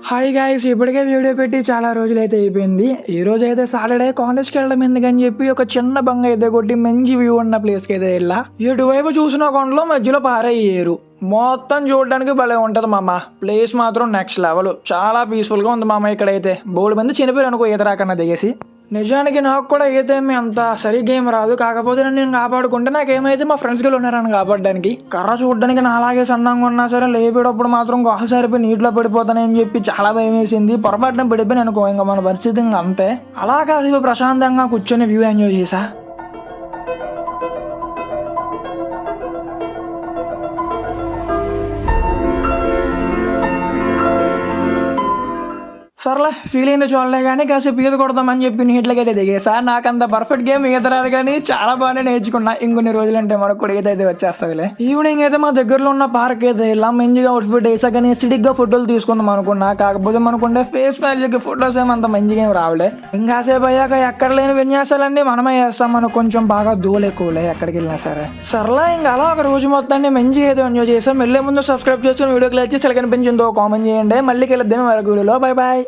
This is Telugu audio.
హాయ్ గాయ్స్, ఇప్పటికే వీడియో పెట్టి చాలా రోజులైతే అయిపోయింది. ఈ రోజు అయితే సాటర్డే కాలేజ్కి వెళ్ళడం ఎందుకని చెప్పి ఒక చిన్న బంగ అయితే కొట్టి మంచి వ్యూ ఉన్న ప్లేస్కి అయితే వెళ్ళా. ఎటువైపు చూసిన కొండలో మధ్యలో పారయ్యేరు. మొత్తం చూడడానికి భలే ఉంటుంది మామ. ప్లేస్ మాత్రం నెక్స్ట్ లెవెల్. చాలా పీస్ఫుల్గా ఉంది మామ. ఇక్కడైతే బోల్డ్ మంది చనిపోయారు అనుకో ఈత రాకన్నా దిగేసి. నిజానికి నాకు కూడా ఈత ఏమి అంత సరిగ్గా ఏం రాదు. కాకపోతే నేను కాపాడుకుంటే నాకేమైతే మా ఫ్రెండ్స్ గలు ఉన్నారని కాపాడడానికి. కర్ర చూడడానికి నా అలాగే సన్నంగా ఉన్నా సరే లేపేటప్పుడు మాత్రం గొహ సరిపోయి నీటిలో పడిపోతానని చెప్పి చాలా భయం వేసింది. పొరపాటున పడిపోయి అనుకో ఇంకా మన పరిస్థితి ఇంకా అంతే. అలా కాసేపు ప్రశాంతంగా కూర్చొని వ్యూ ఎంజాయ్ చేసా. సర్లే ఫీల్ అయింది చూడలే కానీ కాసేపు ఈత కొడదామని చెప్పి నీటిలోకి అయితే దిగేసా. నాకు అంత పర్ఫెక్ట్ గేమ్ ఈత రాదు కానీ చాలా బాగానే నేర్చుకున్నా. ఇంకొన్ని రోజులంటే మనకు కూడా ఈత అయితే వచ్చేస్తుందిలే. ఈవినింగ్ అయితే మా దగ్గరలో ఉన్న పార్క్ అయితే ఇలా మంచిగా అవుట్ఫిట్ వేసా కానీ స్టిడిక్గా ఫోటోలు తీసుకుందాం అనుకున్నా. కాకపోతే మనకుండే ఫేస్ వాల్యూకి ఫోటోస్ ఏమంత మంచిగా ఏం రావలే. ఇంకాసేపు అయ్యాక ఎక్కడ లేని విన్యాసాలన్నీ మనమే చేస్తాం. మనకు కొంచెం బాగా దూలు ఎక్కువలే ఎక్కడికి వెళ్ళినా సరే. సర్లే ఇంకా అలా ఒక రోజు మొత్తాన్ని మంచిగా అయితే ఎంజాయ్ చేసాం. వెళ్ళే ముందు సబ్స్క్రైబ్ చేసుకుని వీడియోకి లైక్ చేసి ఎలా కనిపించిందో కామెంట్ చేయండి. మళ్ళీ కలుద్దాం మరొక వీడియోలో. Bye bye.